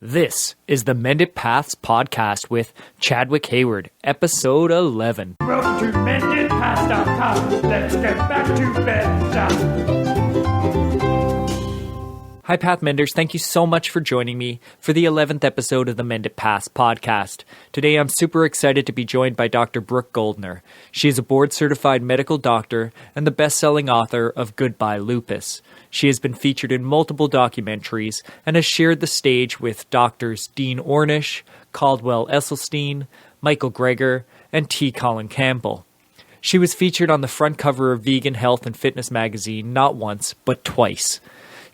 This is the Mended Paths podcast with Chadwick Hayward, episode 11. Road to mendedpaths.com. Let's get back to bed. Hi, Path Menders. Thank you so much for joining me for the 11th episode of the Mended Paths podcast. Today, I'm super excited to be joined by Dr. Brooke Goldner. She is a board-certified medical doctor and the best-selling author of Goodbye Lupus. She has been featured in multiple documentaries and has shared the stage with doctors Dean Ornish, Caldwell Esselstyn, Michael Greger, and T. Colin Campbell. She was featured on the front cover of Vegan Health and Fitness magazine not once, but twice.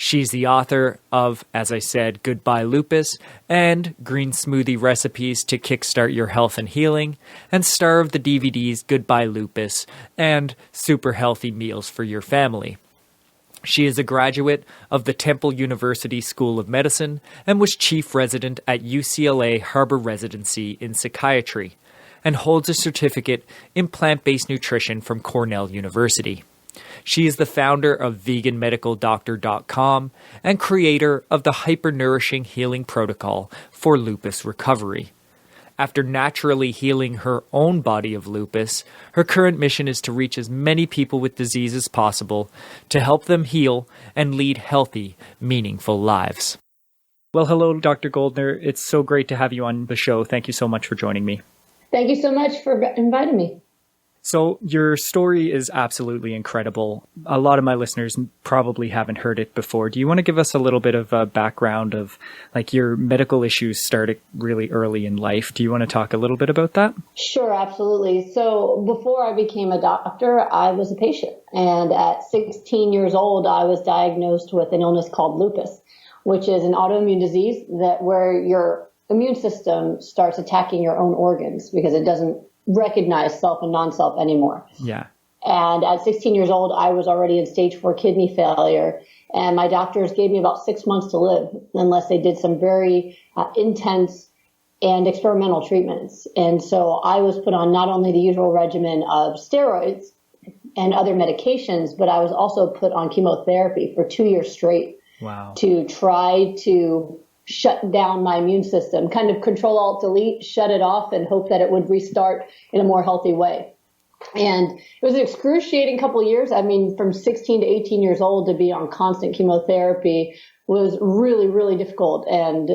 She's the author of, as I said, Goodbye Lupus and Green Smoothie Recipes to Kickstart Your Health and Healing, and star of the DVDs Goodbye Lupus and Super Healthy Meals for Your Family. She is a graduate of the Temple University School of Medicine and was chief resident at UCLA-Harbor Residency in Psychiatry, and holds a certificate in plant-based nutrition from Cornell University. She is the founder of veganmedicaldoctor.com and creator of the hyper-nourishing healing protocol for lupus recovery. After naturally healing her own body of lupus, her current mission is to reach as many people with disease as possible to help them heal and lead healthy, meaningful lives. Well, hello, Dr. Goldner. It's so great to have you on the show. Thank you so much for joining me. Thank you so much for inviting me. So your story is absolutely incredible. A lot of my listeners probably haven't heard it before. Do you want to give us a little bit of a background of, like, your medical issues started really early in life? Do you want to talk a little bit about that? Sure, absolutely. So before I became a doctor, I was a patient. And at 16 years old, I was diagnosed with an illness called lupus, which is an autoimmune disease where your immune system starts attacking your own organs because it doesn't recognize self and non-self anymore. Yeah. And at 16 years old, I was already in stage 4 kidney failure. And my doctors gave me about 6 months to live unless they did some very intense and experimental treatments. And so I was put on not only the usual regimen of steroids and other medications, but I was also put on chemotherapy for 2 years straight. Wow. To try to shut down my immune system, kind of Control-Alt-Delete, shut it off and hope that it would restart in a more healthy way. And it was an excruciating couple of years. I mean, from 16 to 18 years old to be on constant chemotherapy was really, really difficult. And,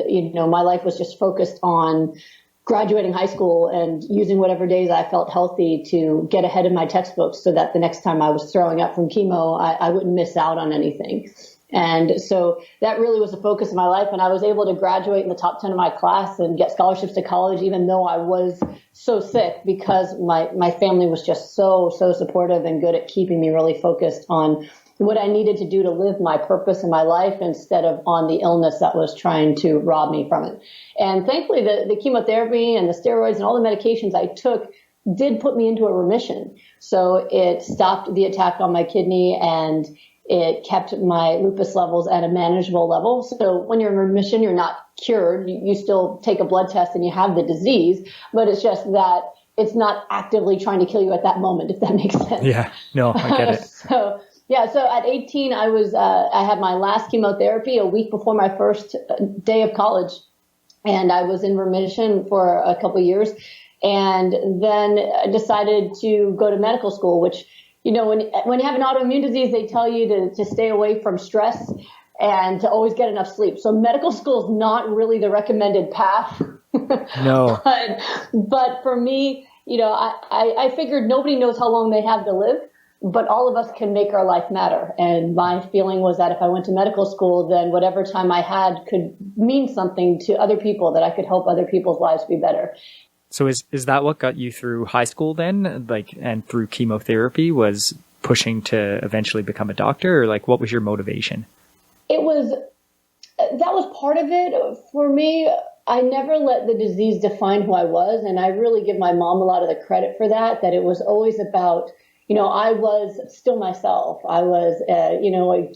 my life was just focused on graduating high school and using whatever days I felt healthy to get ahead of my textbooks so that the next time I was throwing up from chemo, I wouldn't miss out on anything. And so that really was the focus of my life. And I was able to graduate in the top 10 of my class and get scholarships to college, even though I was so sick, because my family was just so supportive and good at keeping me really focused on what I needed to do to live my purpose in my life instead of on the illness that was trying to rob me from it. And thankfully, the chemotherapy and the steroids and all the medications I took did put me into a remission. So it stopped the attack on my kidney and it kept my lupus levels at a manageable level. So when you're in remission, you're not cured. You still take a blood test and you have the disease, but it's just that it's not actively trying to kill you at that moment, if that makes sense. Yeah, no, I get it. So at 18, I had my last chemotherapy a week before my first day of college, and I was in remission for a couple of years, and then I decided to go to medical school, which, when you have an autoimmune disease, they tell you to stay away from stress and to always get enough sleep. So medical school is not really the recommended path. No. But for me, I figured nobody knows how long they have to live, but all of us can make our life matter. And my feeling was that if I went to medical school, then whatever time I had could mean something to other people, that I could help other people's lives be better. So is that what got you through high school then? And through chemotherapy, was pushing to eventually become a doctor, or what was your motivation? That was part of it. For me, I never let the disease define who I was. And I really give my mom a lot of the credit for that it was always about, I was still myself. I was, a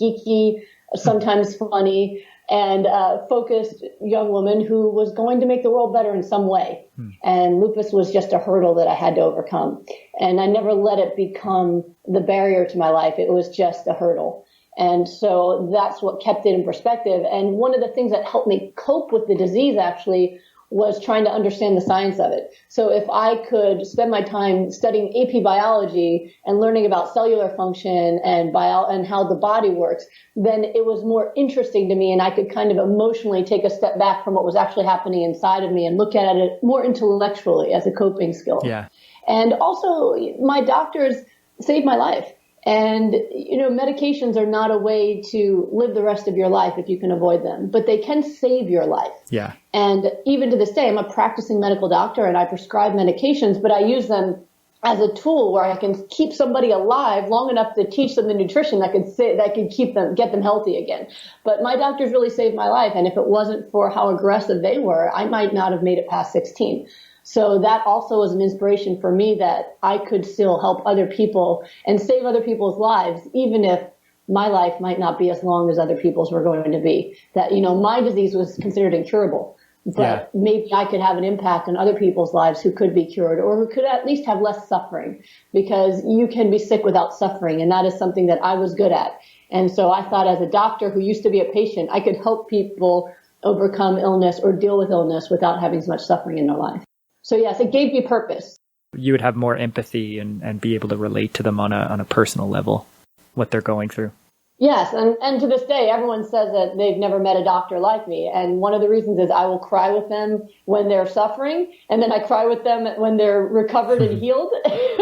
geeky, sometimes funny, and focused young woman who was going to make the world better in some way. And lupus was just a hurdle that I had to overcome. And I never let it become the barrier to my life. It was just a hurdle. And so that's what kept it in perspective. And one of the things that helped me cope with the disease actually was trying to understand the science of it. So if I could spend my time studying AP biology and learning about cellular function and how the body works, then it was more interesting to me, and I could kind of emotionally take a step back from what was actually happening inside of me and look at it more intellectually as a coping skill. Yeah. And also, my doctors saved my life. And, medications are not a way to live the rest of your life if you can avoid them, but they can save your life. Yeah. And even to this day, I'm a practicing medical doctor and I prescribe medications, but I use them as a tool where I can keep somebody alive long enough to teach them the nutrition that could get them healthy again. But my doctors really saved my life. And if it wasn't for how aggressive they were, I might not have made it past 16. So that also was an inspiration for me that I could still help other people and save other people's lives, even if my life might not be as long as other people's were going to be. That, my disease was considered incurable, but maybe I could have an impact on other people's lives who could be cured or who could at least have less suffering, because you can be sick without suffering. And that is something that I was good at. And so I thought, as a doctor who used to be a patient, I could help people overcome illness or deal with illness without having as much suffering in their life. So yes, it gave me purpose. You would have more empathy and be able to relate to them on a personal level, what they're going through. Yes, and to this day, everyone says that they've never met a doctor like me. And one of the reasons is I will cry with them when they're suffering, and then I cry with them when they're recovered and healed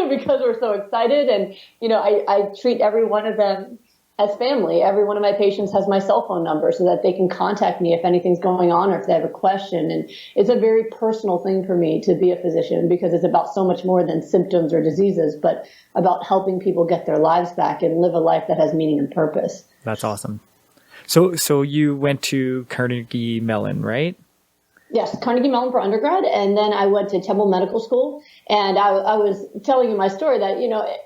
because we're so excited. And, I treat every one of them as family. Every one of my patients has my cell phone number so that they can contact me if anything's going on or if they have a question. And it's a very personal thing for me to be a physician, because it's about so much more than symptoms or diseases, but about helping people get their lives back and live a life that has meaning and purpose. That's awesome. So you went to Carnegie Mellon, right? Yes, Carnegie Mellon for undergrad, and then I went to Temple Medical School. And I was telling you my story that,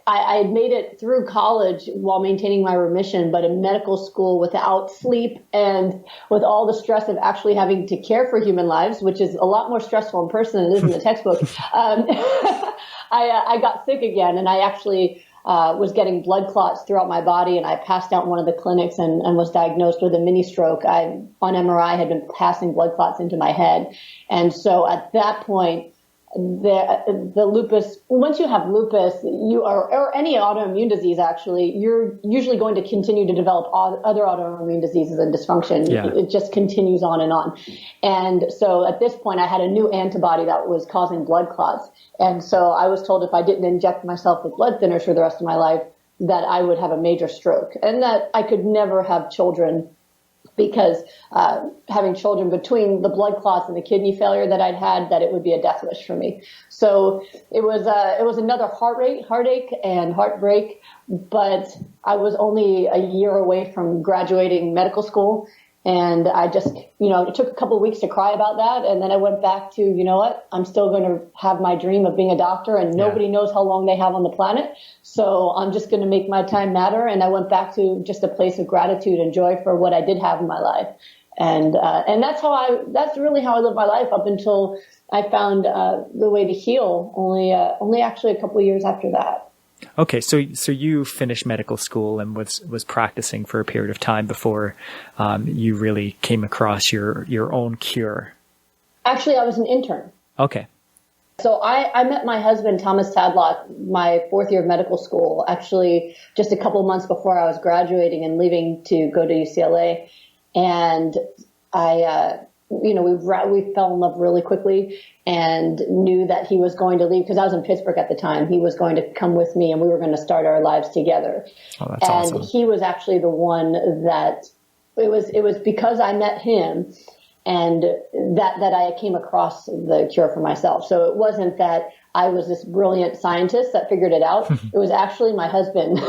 I had made it through college while maintaining my remission, but in medical school without sleep and with all the stress of actually having to care for human lives, which is a lot more stressful in person than it is in the textbook. I got sick again, and I actually was getting blood clots throughout my body, and I passed out in one of the clinics and was diagnosed with a mini stroke. I, on MRI, had been passing blood clots into my head. And so at that point, the lupus, once you have lupus, or any autoimmune disease, actually, you're usually going to continue to develop other autoimmune diseases and dysfunction. Yeah. It just continues on and on. And so at this point, I had a new antibody that was causing blood clots. And so I was told if I didn't inject myself with blood thinners for the rest of my life, that I would have a major stroke and that I could never have children, because having children, between the blood clots and the kidney failure that I'd had, that it would be a death wish for me. So it was another heartache and heartbreak, but I was only a year away from graduating medical school. And I just, it took a couple of weeks to cry about that. And then I went back to, what, I'm still going to have my dream of being a doctor, and nobody knows how long they have on the planet. So I'm just going to make my time matter. And I went back to just a place of gratitude and joy for what I did have in my life. And that's really how I lived my life up until I found the way to heal only actually a couple of years after that. Okay, so you finished medical school and was practicing for a period of time before you really came across your own cure. Actually, I was an intern. Okay. So I met my husband, Thomas Tadlock, my fourth year of medical school, actually just a couple months before I was graduating and leaving to go to UCLA. And we fell in love really quickly and knew that he was going to leave, because I was in Pittsburgh at the time. He was going to come with me and we were going to start our lives together. Oh, that's awesome. And he was actually the one that it was because I met him and that I came across the cure for myself. So it wasn't that I was this brilliant scientist that figured it out. It was actually my husband.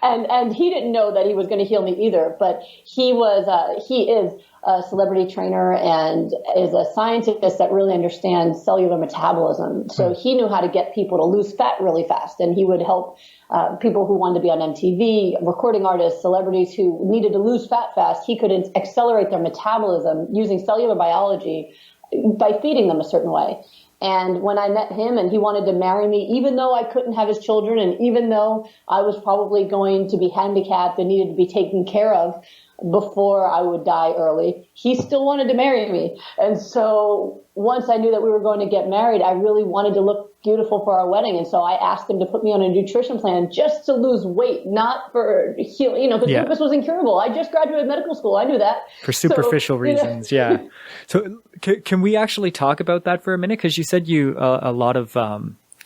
And he didn't know that he was going to heal me either, but he is a celebrity trainer and is a scientist that really understands cellular metabolism. So he knew how to get people to lose fat really fast, and he would help people who wanted to be on MTV, recording artists, celebrities who needed to lose fat fast. He could accelerate their metabolism using cellular biology by feeding them a certain way. And when I met him and he wanted to marry me, even though I couldn't have his children and even though I was probably going to be handicapped and needed to be taken care of before I would die early, he still wanted to marry me. And so once I knew that we were going to get married, I really wanted to look beautiful for our wedding. And so I asked him to put me on a nutrition plan just to lose weight, not for healing, because lupus was incurable. I just graduated medical school. I knew that. For superficial reasons. Yeah. So can we actually talk about that for a minute? Because you said a lot of,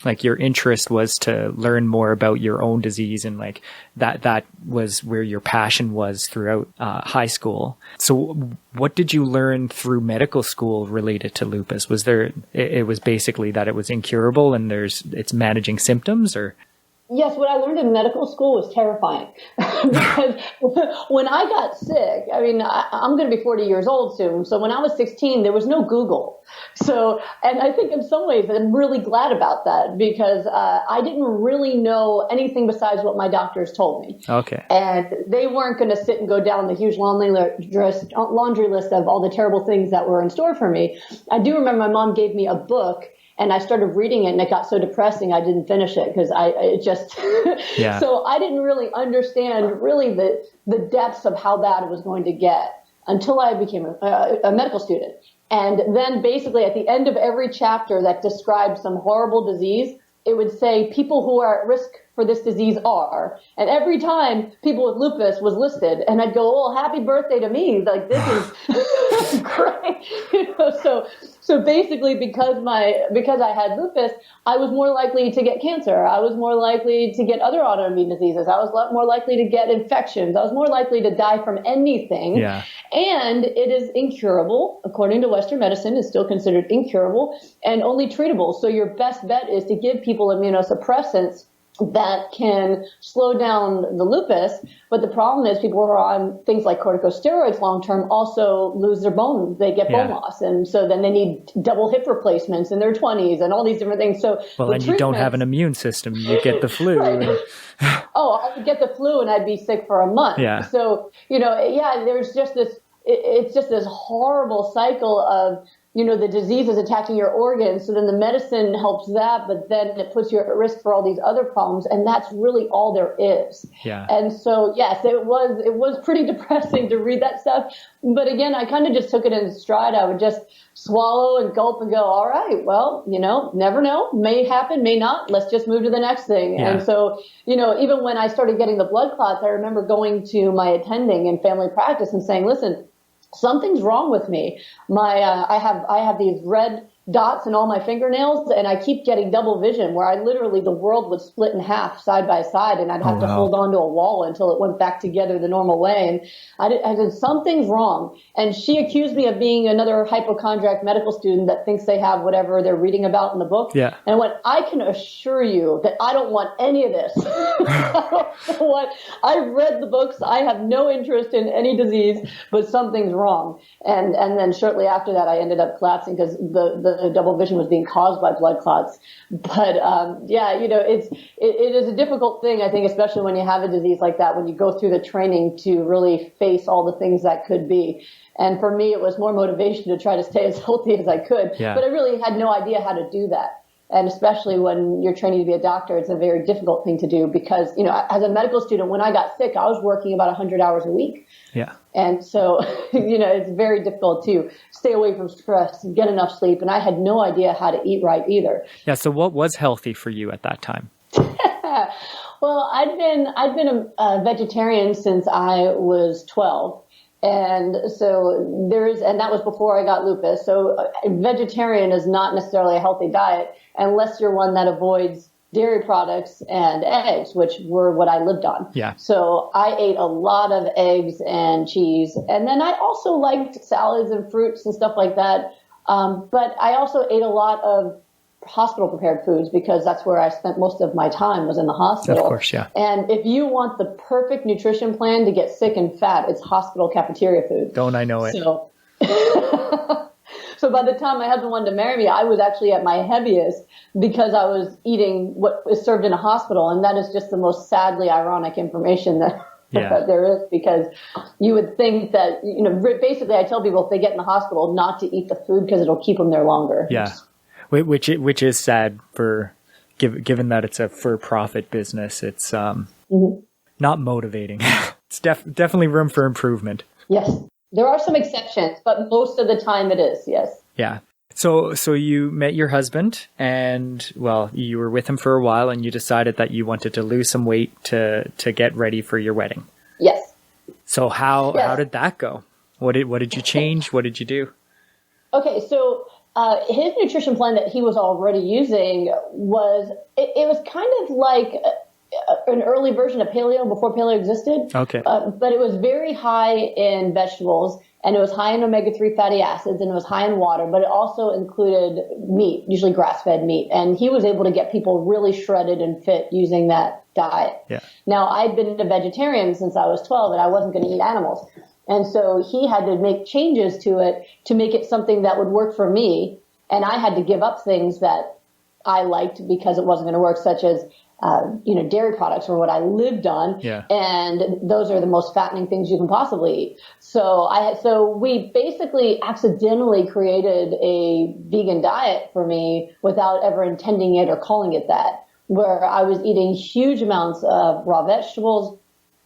like your interest was to learn more about your own disease, and like that was where your passion was throughout high school. So what did you learn through medical school related to lupus? Was there, it was basically that it was incurable and it's managing symptoms, or? Yes, what I learned in medical school was terrifying because when I got sick, I mean, I'm going to be 40 years old soon. So when I was 16, there was no Google. So, and I think in some ways I'm really glad about that because I didn't really know anything besides what my doctors told me. Okay. And they weren't going to sit and go down the huge laundry list of all the terrible things that were in store for me. I do remember my mom gave me a book. And I started reading it and it got so depressing I didn't finish it because so I didn't really understand really the depths of how bad it was going to get until I became a medical student. And then basically at the end of every chapter that described some horrible disease, it would say people who are at risk for this disease are. And every time people with lupus was listed, and I'd go, oh, happy birthday to me. Like, this is great. So basically because I had lupus, I was more likely to get cancer. I was more likely to get other autoimmune diseases. I was more likely to get infections. I was more likely to die from anything. Yeah. And it is incurable. According to Western medicine, it's still considered incurable and only treatable. So your best bet is to give people immunosuppressants that can slow down the lupus. But the problem is people who are on things like corticosteroids long-term also lose their bone. They get bone loss. And so then they need double hip replacements in their 20s and all these different things. So and you don't have an immune system. You get the flu. Right. I would get the flu and I'd be sick for a month. Yeah. So, there's just it's just this horrible cycle of, the disease is attacking your organs. So then the medicine helps that, but then it puts you at risk for all these other problems. And that's really all there is. Yeah. And so, yes, it was pretty depressing to read that stuff. But again, I kind of just took it in stride. I would just swallow and gulp and go, all right, well, never know. May happen, may not. Let's just move to the next thing. Yeah. And so, even when I started getting the blood clots, I remember going to my attending in family practice and saying, listen, something's wrong with me. I have these red dots in all my fingernails, and I keep getting double vision where the world would split in half side by side, and I'd have to hold on to a wall until it went back together the normal way. And I said, something's wrong. And she accused me of being another hypochondriac medical student that thinks they have whatever they're reading about in the book. Yeah. And I went, I can assure you that I don't want any of this. I read the books. I have no interest in any disease, but something's wrong. And then shortly after that, I ended up collapsing because the double vision was being caused by blood clots. But it is a difficult thing, I think, especially when you have a disease like that, when you go through the training to really face all the things that could be. And for me, it was more motivation to try to stay as healthy as I could. Yeah. But I really had no idea how to do that. And especially when you're training to be a doctor, it's a very difficult thing to do because, as a medical student, when I got sick, I was working about 100 hours a week. Yeah. And so, it's very difficult to stay away from stress and get enough sleep. And I had no idea how to eat right either. Yeah. So what was healthy for you at that time? Well, I'd been a vegetarian since I was 12. And so and that was before I got lupus. So vegetarian is not necessarily a healthy diet unless you're one that avoids dairy products and eggs, which were what I lived on. Yeah. So I ate a lot of eggs and cheese. And then I also liked salads and fruits and stuff like that. But I also ate a lot of hospital prepared foods because that's where I spent most of my time was in the hospital. Of course, yeah. And if you want the perfect nutrition plan to get sick and fat, it's hospital cafeteria food. Don't I know it? So, so by the time my husband wanted to marry me, I was actually at my heaviest because I was eating what is served in a hospital. And that is just the most sadly ironic information that there is, because you would think that, basically I tell people if they get in the hospital not to eat the food because it'll keep them there longer. Yeah. Which is sad given that it's a for-profit business. It's not motivating. It's definitely room for improvement. Yes. There are some exceptions, but most of the time it is, yes. Yeah. So you met your husband and, well, you were with him for a while and you decided that you wanted to lose some weight to get ready for your wedding. Yes. So how did that go? What did you change? What did you do? Okay, so his nutrition plan that he was already using was kind of like an early version of paleo before paleo existed. Okay. But it was very high in vegetables, and it was high in omega-3 fatty acids, and it was high in water, but it also included meat, usually grass-fed meat. And he was able to get people really shredded and fit using that diet. Yeah. Now, I'd been a vegetarian since I was 12, and I wasn't going to eat animals. And so he had to make changes to it to make it something that would work for me. And I had to give up things that I liked because it wasn't going to work, such as dairy products were what I lived on. Yeah. And those are the most fattening things you can possibly eat. So we basically accidentally created a vegan diet for me without ever intending it or calling it that, where I was eating huge amounts of raw vegetables.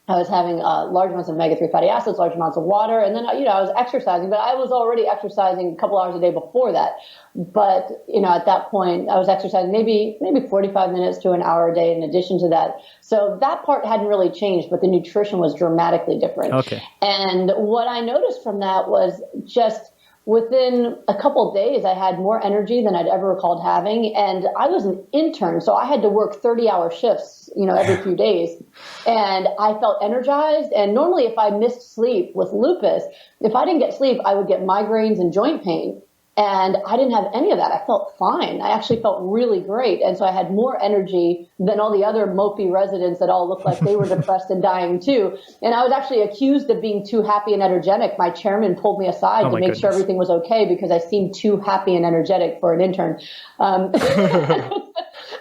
I was having large amounts of omega-3 fatty acids, large amounts of water, and then I was exercising, but I was already exercising a couple hours a day before that. But at that point, I was exercising maybe 45 minutes to an hour a day in addition to that. So that part hadn't really changed, but the nutrition was dramatically different. Okay. And what I noticed from that was just within a couple of days, I had more energy than I'd ever recalled having. And I was an intern, so I had to work 30-hour shifts, every few days. And I felt energized. And normally if I missed sleep with lupus, if I didn't get sleep, I would get migraines and joint pain. And I didn't have any of that. I felt fine. I actually felt really great. And so I had more energy than all the other mopey residents that all looked like they were depressed and dying too. And I was actually accused of being too happy and energetic. My chairman pulled me aside to make sure everything was okay because I seemed too happy and energetic for an intern. I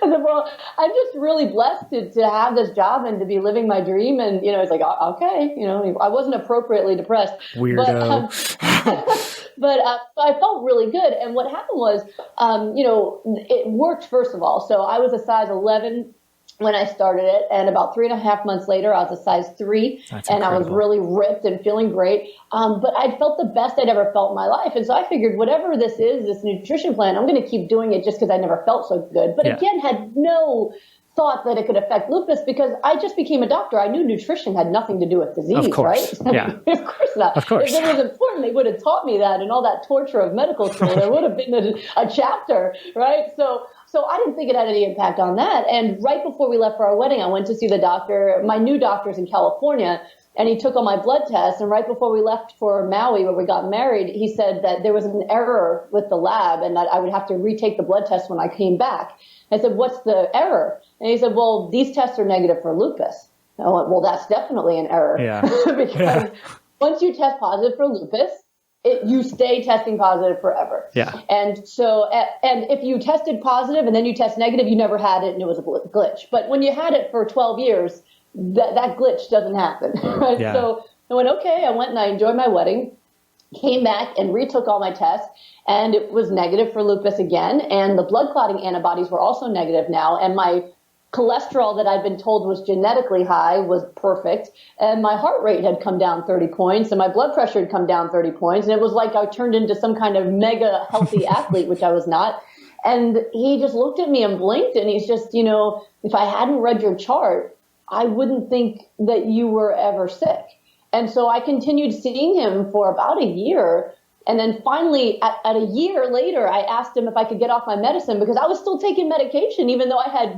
said, well, I'm just really blessed to have this job and to be living my dream. And, it's like, okay, I wasn't appropriately depressed. Weirdo. But I felt really good. And what happened was, it worked, first of all. So I was a size 11 when I started it. And about 3.5 months later, I was a size 3. That's and incredible. I was really ripped and feeling great. But I felt the best I'd ever felt in my life. And so I figured whatever this is, this nutrition plan, I'm going to keep doing it just because I never felt so good. But again, had no thought that it could affect lupus because I just became a doctor. I knew nutrition had nothing to do with disease, of course. right? Yeah. Of course not. Of course. If it was important, they would have taught me that and all that torture of medical school. There would have been a chapter, right? So I didn't think it had any impact on that. And right before we left for our wedding, I went to see the doctor. My new doctor's in California, and he took all my blood tests. And right before we left for Maui, where we got married, he said that there was an error with the lab and that I would have to retake the blood test when I came back. I said, what's the error? And he said, well, these tests are negative for lupus. I went, well, that's definitely an error. Yeah. Because once you test positive for lupus, you stay testing positive forever. Yeah. And so, and if you tested positive and then you test negative, you never had it and it was a glitch. But when you had it for 12 years, that glitch doesn't happen. Right? Yeah. So I went, okay, I went and I enjoyed my wedding, came back and retook all my tests, and it was negative for lupus again. And the blood clotting antibodies were also negative now. And my cholesterol that I'd been told was genetically high was perfect. And my heart rate had come down 30 points and my blood pressure had come down 30 points. And it was like I turned into some kind of mega healthy athlete, which I was not. And he just looked at me and blinked. And he's just, if I hadn't read your chart, I wouldn't think that you were ever sick. And so I continued seeing him for about a year. And then finally, at a year later, I asked him if I could get off my medicine because I was still taking medication, even though I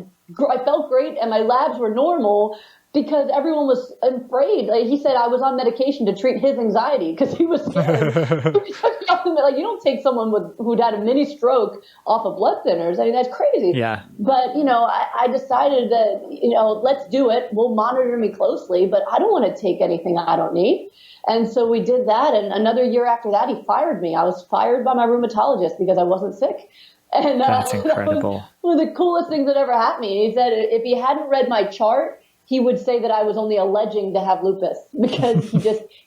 felt great and my labs were normal, because everyone was afraid. Like, he said I was on medication to treat his anxiety because he was scared. Like, you don't take someone who'd had a mini stroke off of blood thinners. I mean, that's crazy. Yeah. But, I decided that, let's do it. We'll monitor me closely, but I don't want to take anything I don't need. And so we did that. And another year after that, he fired me. I was fired by my rheumatologist because I wasn't sick. And that's incredible. That was one of the coolest things that ever happened to me. He said if he hadn't read my chart, he would say that I was only alleging to have lupus because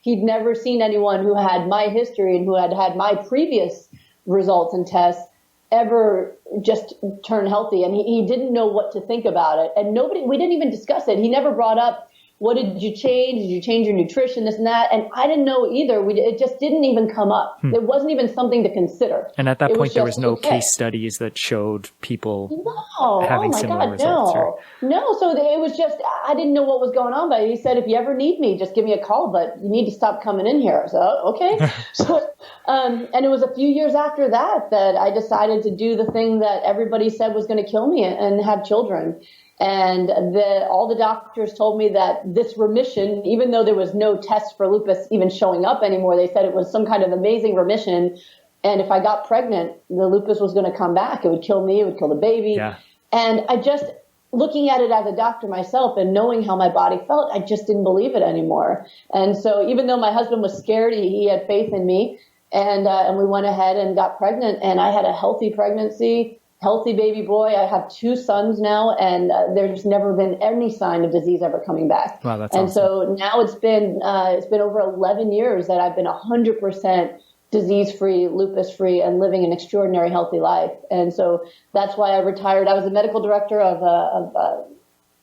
he'd never seen anyone who had my history and who had had my previous results and tests ever just turn healthy. And he didn't know what to think about it. And we didn't even discuss it. He never brought up, what did you change? Did you change your nutrition, this and that? And I didn't know either. It just didn't even come up. It wasn't even something to consider. And at that point, there was no case studies that showed people having similar results. No. So it was just, I didn't know what was going on. But he said, if you ever need me, just give me a call. But you need to stop coming in here. So, okay. And it was a few years after that I decided to do the thing that everybody said was going to kill me and have children. And all the doctors told me that this remission, even though there was no test for lupus even showing up anymore, they said it was some kind of amazing remission. And if I got pregnant, the lupus was going to come back. It would kill me. It would kill the baby. Yeah. And I just, looking at it as a doctor myself and knowing how my body felt, I just didn't believe it anymore. And so even though my husband was scared, he had faith in me. And we went ahead and got pregnant. And I had a healthy pregnancy. Healthy baby boy. I have 2 sons now, and there's never been any sign of disease ever coming back. Wow, that's and awesome. So now it's been over 11 years that I've been 100% disease-free, lupus-free, and living an extraordinary healthy life. And so that's why I retired. I was a medical director of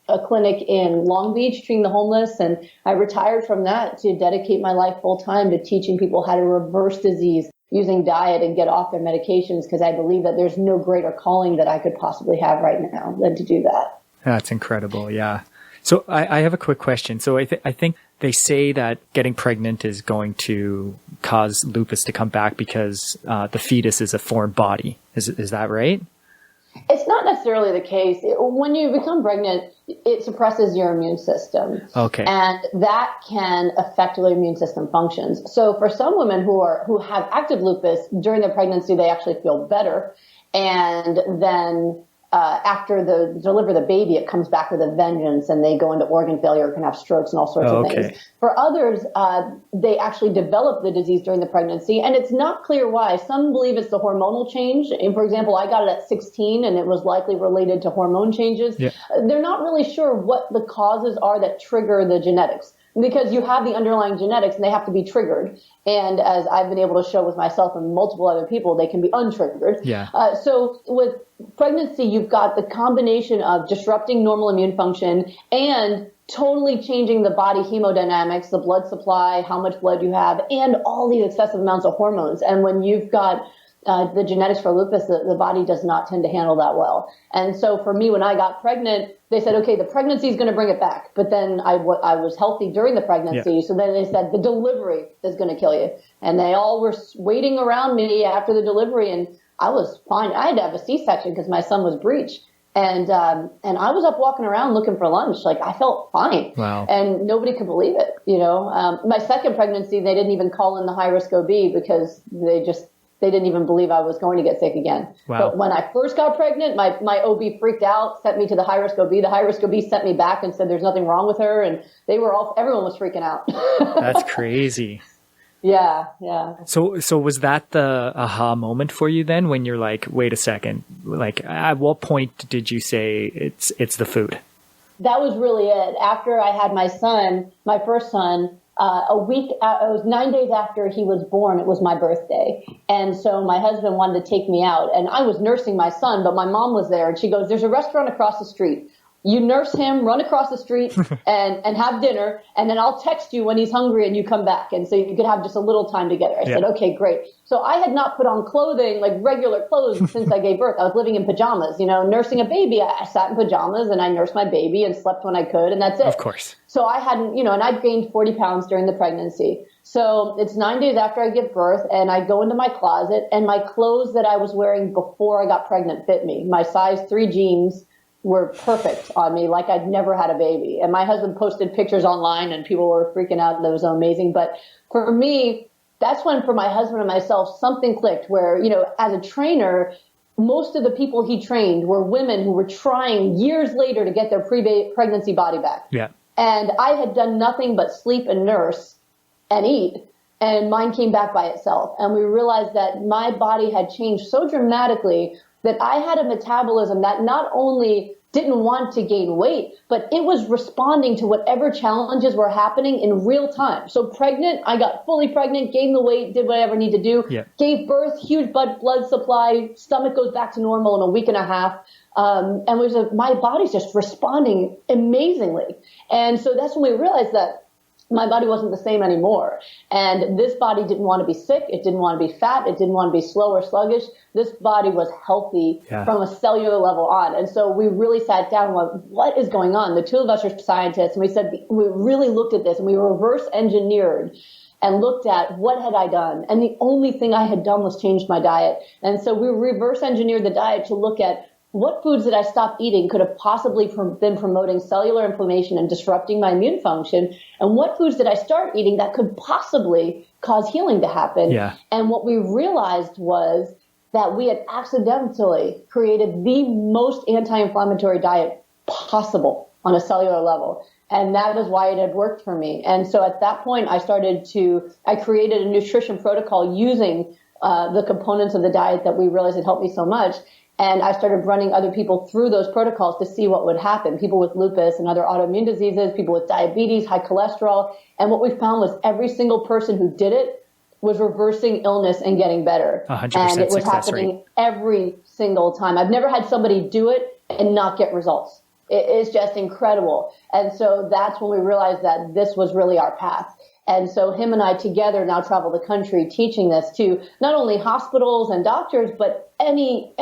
a clinic in Long Beach treating the homeless, and I retired from that to dedicate my life full-time to teaching people how to reverse disease using diet and get off their medications, because I believe that there's no greater calling that I could possibly have right now than to do that. That's incredible. Yeah. So I have a quick question. So I think they say that getting pregnant is going to cause lupus to come back because the fetus is a foreign body. Is that right? It's not necessarily the case. When you become pregnant, it suppresses your immune system. Okay. And that can affect the immune system functions. So for some women who have active lupus during their pregnancy, they actually feel better. And then after deliver the baby, it comes back with a vengeance and they go into organ failure, can have strokes and all sorts of things. For others, they actually develop the disease during the pregnancy, and it's not clear why. Some believe it's the hormonal change. And for example, I got it at 16 and it was likely related to hormone changes. Yeah. They're not really sure what the causes are that trigger the genetics, because you have the underlying genetics and they have to be triggered. And as I've been able to show with myself and multiple other people, they can be untriggered. Yeah. So with pregnancy, you've got the combination of disrupting normal immune function and totally changing the body hemodynamics, the blood supply, how much blood you have, and all these excessive amounts of hormones. And when you've got the genetics for lupus, the body does not tend to handle that well. And so for me, when I got pregnant, they said, okay, the pregnancy is going to bring it back. But then I was healthy during the pregnancy. Yeah. So then they said, the delivery is going to kill you. And they all were waiting around me after the delivery. And I was fine. I had to have a C-section because my son was breech. And I was up walking around looking for lunch. Like, I felt fine. Wow. And nobody could believe it. You know, my second pregnancy, they didn't even call in the high risk OB because they didn't even believe I was going to get sick again. Wow. But when I first got pregnant, my OB freaked out, sent me to the high risk OB. The high risk OB sent me back and said there's nothing wrong with her. And everyone was freaking out. That's crazy. Yeah. So was that the aha moment for you then, when you're like, wait a second, like at what point did you say it's the food? That was really it. After I had my son, my first son, it was 9 days after he was born, it was my birthday. And so my husband wanted to take me out, and I was nursing my son, but my mom was there, and she goes, there's a restaurant across the street. You nurse him, run across the street and have dinner, and then I'll text you when he's hungry and you come back. And so you could have just a little time together. I said, okay, great. So I had not put on clothing, like regular clothes, since I gave birth. I was living in pajamas, nursing a baby. I sat in pajamas and I nursed my baby and slept when I could, and that's it. Of course. So I hadn't, and I'd gained 40 pounds during the pregnancy. So it's 9 days after I give birth, and I go into my closet, and my clothes that I was wearing before I got pregnant fit me. My size 3 jeans were perfect on me, like I'd never had a baby. And my husband posted pictures online and people were freaking out, and it was amazing. But for me, that's when, for my husband and myself, something clicked where, as a trainer, most of the people he trained were women who were trying years later to get their pre-pregnancy body back. Yeah. And I had done nothing but sleep and nurse and eat, and mine came back by itself. And we realized that my body had changed so dramatically that I had a metabolism that not only didn't want to gain weight, but it was responding to whatever challenges were happening in real time. So pregnant, I got fully pregnant, gained the weight, did whatever I need to do, gave birth, huge blood supply, stomach goes back to normal in a week and a half. And my body's just responding amazingly. And so that's when we realized that my body wasn't the same anymore. And this body didn't want to be sick. It didn't want to be fat. It didn't want to be slow or sluggish. This body was healthy from a cellular level on. And so we really sat down and went, what is going on? The two of us are scientists. And we said, we really looked at this and we reverse engineered and looked at what had I done. And the only thing I had done was changed my diet. And so we reverse engineered the diet to look at what foods that I stopped eating could have possibly been promoting cellular inflammation and disrupting my immune function, and what foods did I start eating that could possibly cause healing to happen. And what we realized was that we had accidentally created the most anti-inflammatory diet possible on a cellular level. And that is why it had worked for me. And so at that point, I created a nutrition protocol using the components of the diet that we realized had helped me so much. And I started running other people through those protocols to see what would happen. People with lupus and other autoimmune diseases, people with diabetes, high cholesterol. And what we found was every single person who did it was reversing illness and getting better. 100% and it was happening rate. every single time. I've never had somebody do it and not get results. It is just incredible. And so that's when we realized that this was really our path. And so him and I together now travel the country teaching this to not only hospitals and doctors, but any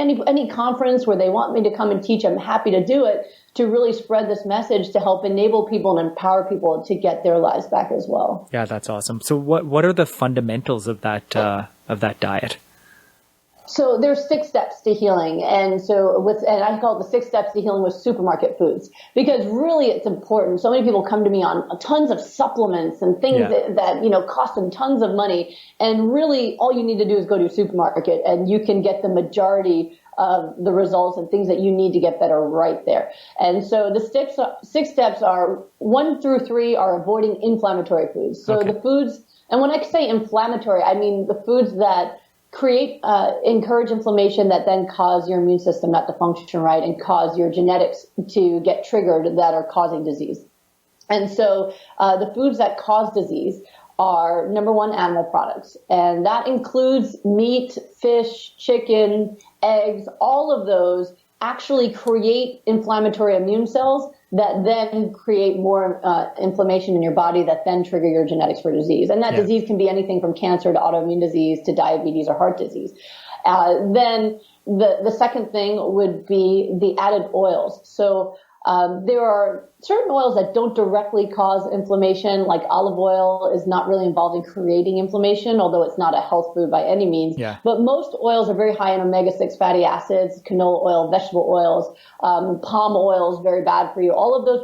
conference where they want me to come and teach, I'm happy to do it, to really spread this message to help enable people and empower people to get their lives back as well. Yeah, that's awesome. So what are the fundamentals of that diet? So there's 6 steps to healing. And I call it the 6 steps to healing with supermarket foods, because really it's important. So many people come to me on tons of supplements and things that cost them tons of money. And really all you need to do is go to a supermarket and you can get the majority of the results and things that you need to get better right there. And so the 6 steps are 1 through 3 are avoiding inflammatory foods. So the foods, and when I say inflammatory, I mean the foods that encourage inflammation that then cause your immune system not to function right and cause your genetics to get triggered that are causing disease. And so the foods that cause disease are, number 1, animal products. And that includes meat, fish, chicken, eggs. All of those actually create inflammatory immune cells that then create more inflammation in your body that then trigger your genetics for disease. And that disease can be anything from cancer to autoimmune disease to diabetes or heart disease. Then the second thing would be the added oils. So there are certain oils that don't directly cause inflammation, like olive oil is not really involved in creating inflammation, although it's not a health food by any means. But most oils are very high in omega-6 fatty acids, canola oil, vegetable oils, palm oil is very bad for you. All of those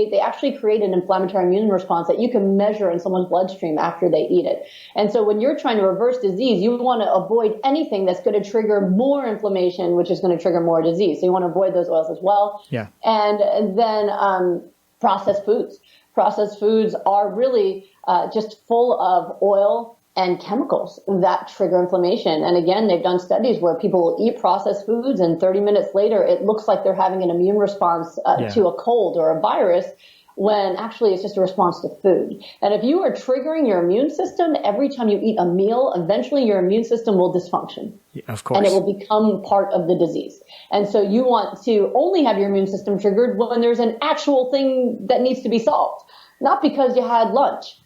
they actually create an inflammatory immune response that you can measure in someone's bloodstream after they eat it. And so when you're trying to reverse disease, you want to avoid anything that's going to trigger more inflammation, which is going to trigger more disease. So you want to avoid those oils as well. And then processed foods. Processed foods are really just full of oil and chemicals that trigger inflammation. And again, they've done studies where people will eat processed foods and 30 minutes later, it looks like they're having an immune response to a cold or a virus, when actually it's just a response to food. And if you are triggering your immune system every time you eat a meal, eventually your immune system will dysfunction. Of course. And it will become part of the disease. And so you want to only have your immune system triggered when there's an actual thing that needs to be solved, not because you had lunch.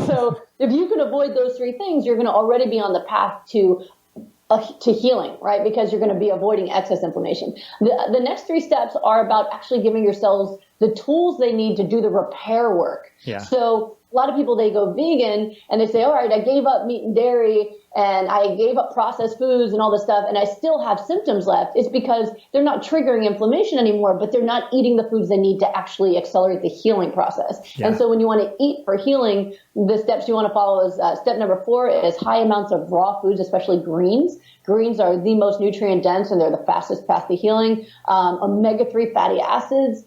So if you can avoid those 3 things, you're going to already be on the path to healing, right? Because you're going to be avoiding excess inflammation. The next 3 steps are about actually giving your cells the tools they need to do the repair work. So a lot of people, they go vegan and they say, all right, I gave up meat and dairy and I gave up processed foods and all this stuff, and I still have symptoms left. It's because they're not triggering inflammation anymore, but they're not eating the foods they need to actually accelerate the healing process. And so when you want to eat for healing, the steps you want to follow is step number 4 is high amounts of raw foods, especially greens. Greens are the most nutrient dense and they're the fastest path to healing. Omega-3 fatty acids,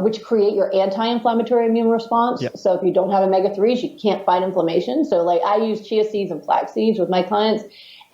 which create your anti-inflammatory immune response. So if you don't have omega-3s, you can't fight inflammation. So like I use chia seeds and flax seeds with my clients.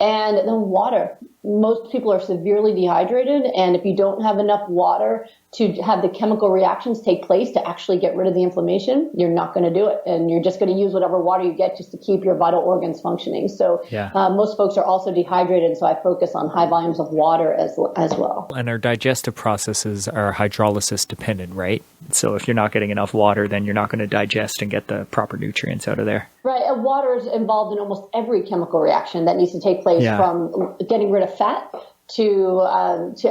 And then water. Most people are severely dehydrated, and if you don't have enough water to have the chemical reactions take place to actually get rid of the inflammation, you're not going to do it. And you're just going to use whatever water you get just to keep your vital organs functioning. So most folks are also dehydrated, so I focus on high volumes of water as well. And our digestive processes are hydrolysis dependent, right? So if you're not getting enough water, then you're not going to digest and get the proper nutrients out of there. Right. And water is involved in almost every chemical reaction that needs to take place, from getting rid of fat to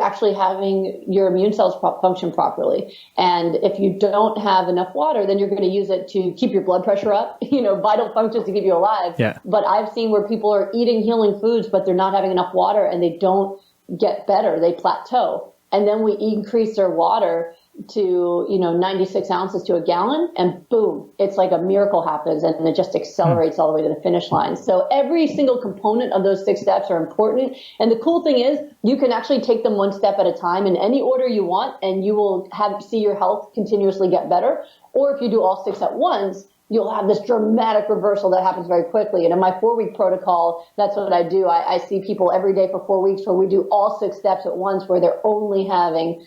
actually having your immune cells function properly. And if you don't have enough water, then you're going to use it to keep your blood pressure up, vital functions to keep you alive. Yeah. But I've seen where people are eating healing foods, but they're not having enough water and they don't get better. They plateau. And then we increase their water to 96 ounces to a gallon, and boom, it's like a miracle happens, and it just accelerates all the way to the finish line. So every single component of those 6 steps are important, and the cool thing is you can actually take them one step at a time in any order you want, and you will see your health continuously get better. Or if you do all 6 at once, you'll have this dramatic reversal that happens very quickly. And in my 4-week protocol, that's what I do. I see people every day for 4 weeks where we do all 6 steps at once, where they're only having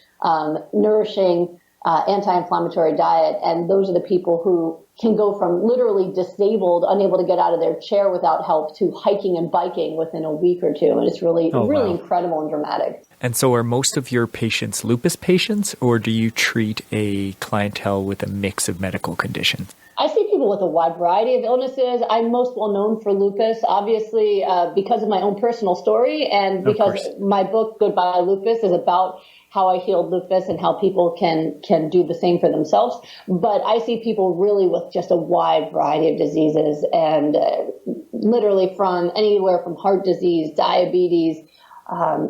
nourishing, anti-inflammatory diet. And those are the people who can go from literally disabled, unable to get out of their chair without help, to hiking and biking within a week or two. And it's really incredible and dramatic. And so are most of your patients lupus patients, or do you treat a clientele with a mix of medical conditions? I see people with a wide variety of illnesses. I'm most well known for lupus, obviously, because of my own personal story, and because my book, Goodbye Lupus, is about how I healed lupus and how people can do the same for themselves. But I see people really with just a wide variety of diseases, and literally from anywhere from heart disease, diabetes,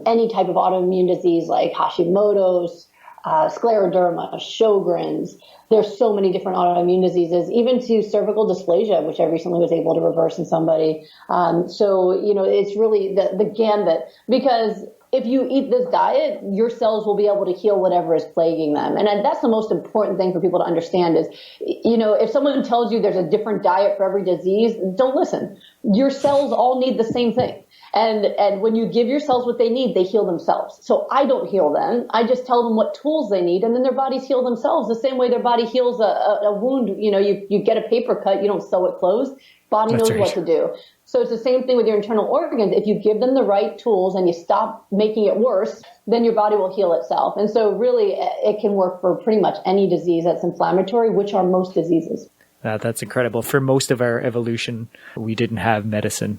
any type of autoimmune disease like Hashimoto's, scleroderma, Sjogren's. There's so many different autoimmune diseases, even to cervical dysplasia, which I recently was able to reverse in somebody. So it's really the gambit, because if you eat this diet, your cells will be able to heal whatever is plaguing them. And that's the most important thing for people to understand is, if someone tells you there's a different diet for every disease, don't listen. Your cells all need the same thing. And when you give your cells what they need, they heal themselves. So I don't heal them. I just tell them what tools they need, and then their bodies heal themselves the same way their body heals a wound. You get a paper cut, you don't sew it closed. Body knows what to do. So it's the same thing with your internal organs. If you give them the right tools and you stop making it worse, then your body will heal itself. And so really it can work for pretty much any disease that's inflammatory, which are most diseases. That's incredible. For most of our evolution, we didn't have medicine.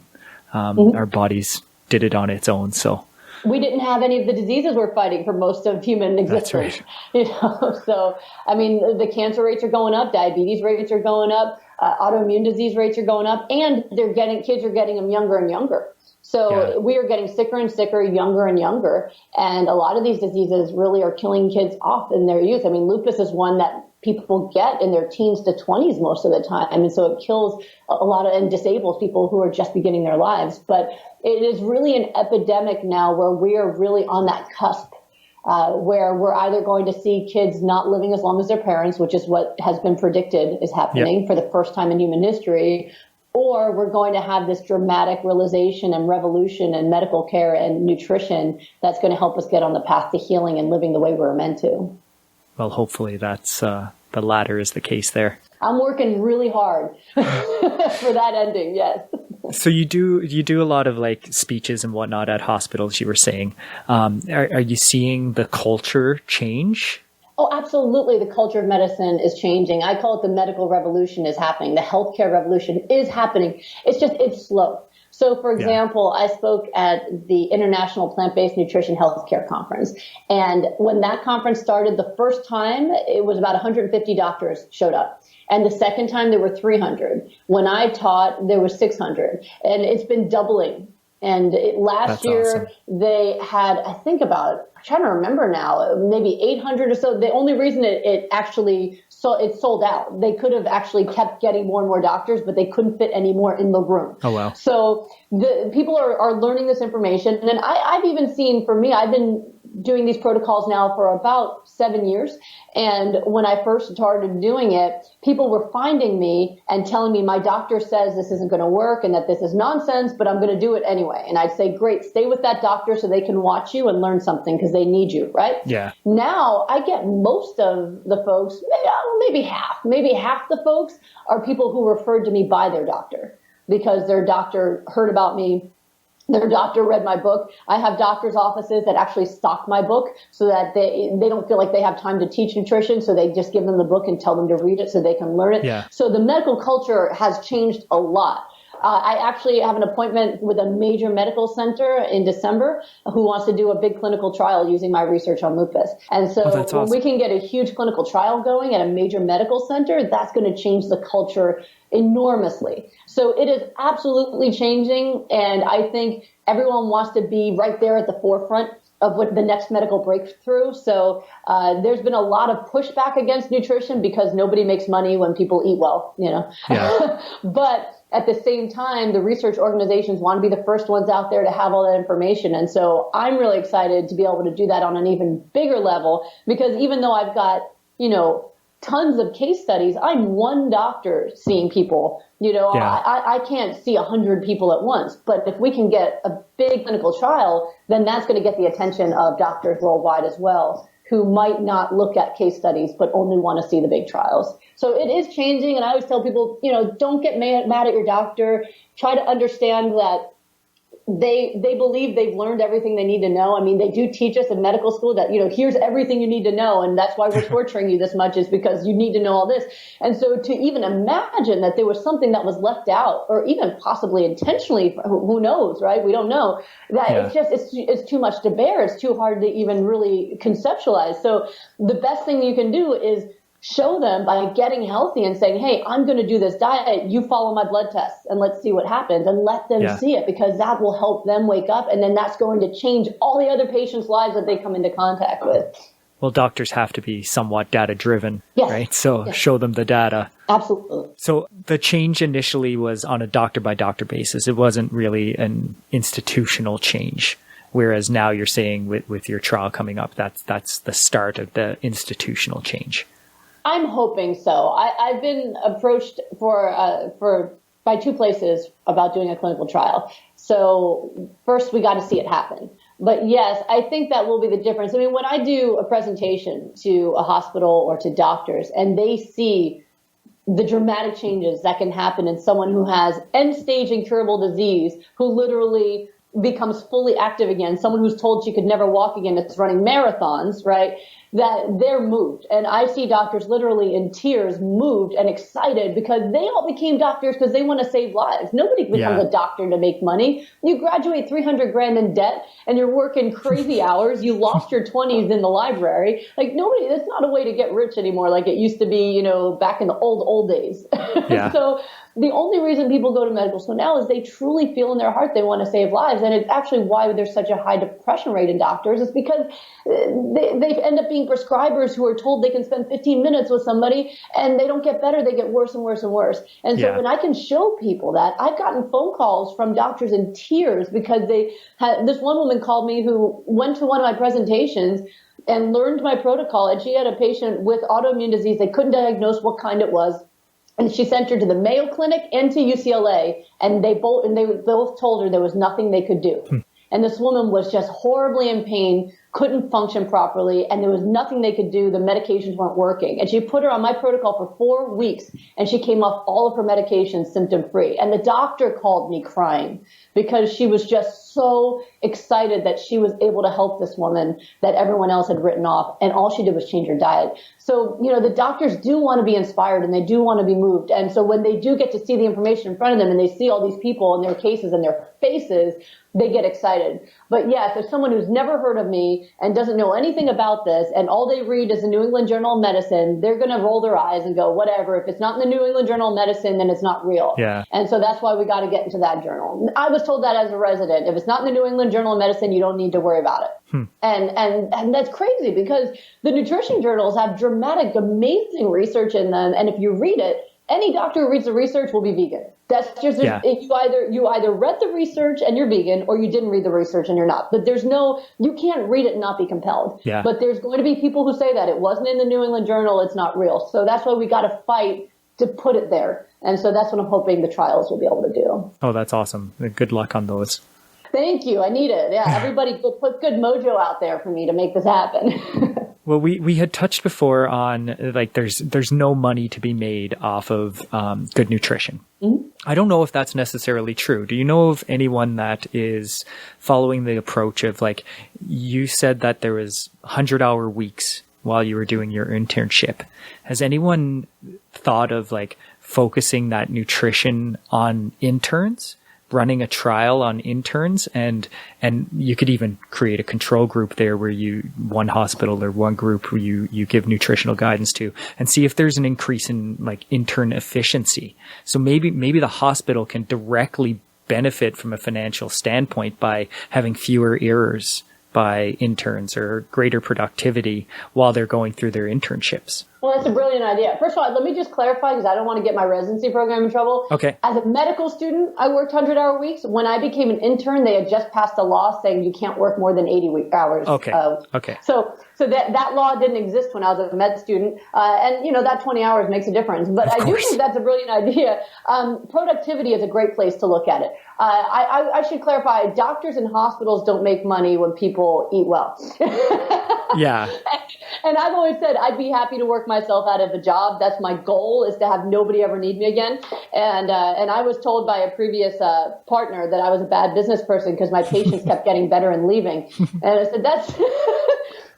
Our bodies did it on its own. So we didn't have any of the diseases we're fighting for most of human existence. That's right. So, I mean, the cancer rates are going up, diabetes rates are going up, autoimmune disease rates are going up, and kids are getting them younger and younger. So we are getting sicker and sicker, younger and younger. And a lot of these diseases really are killing kids off in their youth. I mean, lupus is one that people get in their teens to 20s most of the time. And so it kills a lot of and disables people who are just beginning their lives. But it is really an epidemic now where we are really on that cusp, where we're either going to see kids not living as long as their parents, which is what has been predicted is happening for the first time in human history, or we're going to have this dramatic realization and revolution in medical care and nutrition that's going to help us get on the path to healing and living the way we're meant to. Well, hopefully that's the latter is the case there. I'm working really hard for that ending, yes. So you do a lot of like speeches and whatnot at hospitals, you were saying. Are you seeing the culture change? Oh, absolutely. The culture of medicine is changing. I call it the medical revolution is happening. The healthcare revolution is happening. It's slow. So, for example, I spoke at the International Plant-Based Nutrition Healthcare Conference. And when that conference started, the first time, it was about 150 doctors showed up. And the second time, there were 300. When I taught, there was 600. And it's been doubling. And last year, they had, I think I'm trying to remember now, maybe 800 or so. The only reason it actually sold out. They could have actually kept getting more and more doctors, but they couldn't fit any more in the room. Oh, wow. So the people are learning this information. And I've even seen, for me, I've been doing these protocols now for about 7 years. And when I first started doing it, people were finding me and telling me, my doctor says this isn't going to work and that this is nonsense, but I'm going to do it anyway. And I'd say, great, stay with that doctor so they can watch you and learn something because they need you, right? Yeah. Now I get most of the folks, maybe half the folks are people who referred to me by their doctor because their doctor heard about me. Their doctor read my book. I have doctors' offices that actually stock my book so that they don't feel like they have time to teach nutrition. So they just give them the book and tell them to read it so they can learn it. Yeah. So the medical culture has changed a lot. I actually have an appointment with a major medical center in December who wants to do a big clinical trial using my research on lupus. And so that's awesome. When we can get a huge clinical trial going at a major medical center, that's going to change the culture enormously. So it is absolutely changing. And I think everyone wants to be right there at the forefront of what the next medical breakthrough. So there's been a lot of pushback against nutrition because nobody makes money when people eat well, you know. Yeah. But at the same time, the research organizations want to be the first ones out there to have all that information. And so I'm really excited to be able to do that on an even bigger level because even though I've got, you know, tons of case studies, I'm one doctor seeing people. You know, Yeah. I can't see 100 people at once. But if we can get a big clinical trial, then that's going to get the attention of doctors worldwide as well, who might not look at case studies, but only want to see the big trials. So it is changing. And I always tell people, you know, don't get mad at your doctor. Try to understand that they believe they've learned everything they need to know. I mean, they do teach us in medical school that, you know, here's everything you need to know. And that's why we're torturing you this much is because you need to know all this. And so to even imagine that there was something that was left out or even possibly intentionally, who knows, right? We don't know that. Yeah. It's too much to bear. It's too hard to even really conceptualize. So the best thing you can do is show them by getting healthy and saying, hey, I'm going to do this diet. You follow my blood tests and let's see what happens and let them see it because that will help them wake up. And then that's going to change all the other patients' lives that they come into contact with. Well, doctors have to be somewhat data driven, Yes. right? So show them the data. Absolutely. So the change initially was on a doctor by doctor basis. It wasn't really an institutional change. Whereas now you're saying with your trial coming up, that's the start of the institutional change. I'm hoping so. I've been approached by two places about doing a clinical trial. So first we got to see it happen. But yes, I think that will be the difference. I mean, when I do a presentation to a hospital or to doctors and they see the dramatic changes that can happen in someone who has end-stage incurable disease, who literally becomes fully active again, someone who's told she could never walk again, that's running marathons, right? That they're moved. And I see doctors literally in tears, moved and excited because they all became doctors because they want to save lives. Nobody becomes a doctor to make money. You graduate $300,000 in debt and you're working crazy hours. You lost your 20s in the library. Like nobody, that's not a way to get rich anymore like it used to be, you know, back in the old days. Yeah. So the only reason people go to medical school now is they truly feel in their heart they want to save lives. And it's actually why there's such a high depression rate in doctors is because they end up being prescribers who are told they can spend 15 minutes with somebody and they don't get better. They get worse and worse and worse. And so when I can show people that, I've gotten phone calls from doctors in tears because this one woman called me who went to one of my presentations and learned my protocol. And she had a patient with autoimmune disease. They couldn't diagnose what kind it was. And she sent her to the Mayo Clinic and to UCLA, and they both told her there was nothing they could do. And this woman was just horribly in pain, couldn't function properly, and there was nothing they could do. The medications weren't working. And she put her on my protocol for 4 weeks, and she came off all of her medications symptom-free. And the doctor called me crying because she was just so excited that she was able to help this woman that everyone else had written off, and all she did was change her diet. So, you know, the doctors do want to be inspired, and they do want to be moved. And so when they do get to see the information in front of them, and they see all these people and their cases and their faces, they get excited. But yeah, if there's someone who's never heard of me and doesn't know anything about this, and all they read is the New England Journal of Medicine, they're going to roll their eyes and go, whatever. If it's not in the New England Journal of Medicine, then it's not real. Yeah. And so that's why we got to get into that journal. I was told that as a resident. If it's not in the New England Journal of Medicine, you don't need to worry about it. And that's crazy because the nutrition journals have dramatic, amazing research in them. And if you read it, any doctor who reads the research will be vegan. That's just, you either read the research and you're vegan, or you didn't read the research and you're not. But you can't read it and not be compelled. Yeah. But there's going to be people who say that it wasn't in the New England Journal, it's not real. So that's why we got to fight to put it there. And so that's what I'm hoping the trials will be able to do. Oh, that's awesome. Good luck on those. Thank you. I need it. Yeah, everybody put good mojo out there for me to make this happen. Well, we had touched before on like there's no money to be made off of good nutrition. Mm-hmm. I don't know if that's necessarily true. Do you know of anyone that is following the approach of, like, you said that there was 100-hour weeks while you were doing your internship? Has anyone thought of like focusing that nutrition on interns? Running a trial on interns, and you could even create a control group there where one hospital or one group who you give nutritional guidance to, and see if there's an increase in like intern efficiency. So maybe the hospital can directly benefit from a financial standpoint by having fewer errors by interns or greater productivity while they're going through their internships. Well, that's a brilliant idea. First of all, let me just clarify, because I don't want to get my residency program in trouble. Okay. As a medical student, I worked 100-hour weeks. When I became an intern, they had just passed a law saying you can't work more than 80 hours. Okay. Okay. So that law didn't exist when I was a med student. And, that 20 hours makes a difference. But I do think that's a brilliant idea. Productivity is a great place to look at it. I should clarify, doctors and hospitals don't make money when people eat well. Yeah. And I've always said I'd be happy to work myself out of a job. That's my goal, is to have nobody ever need me again. And I was told by a previous partner that I was a bad business person because my patients kept getting better and leaving. And I said, that's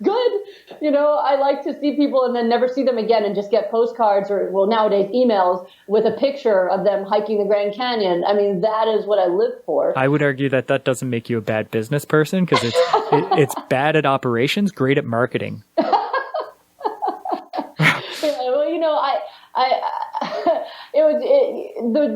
good. I like to see people and then never see them again and just get postcards or, well, nowadays emails with a picture of them hiking the Grand Canyon. I mean, that is what I live for. I would argue that doesn't make you a bad business person, because it's bad at operations, great at marketing.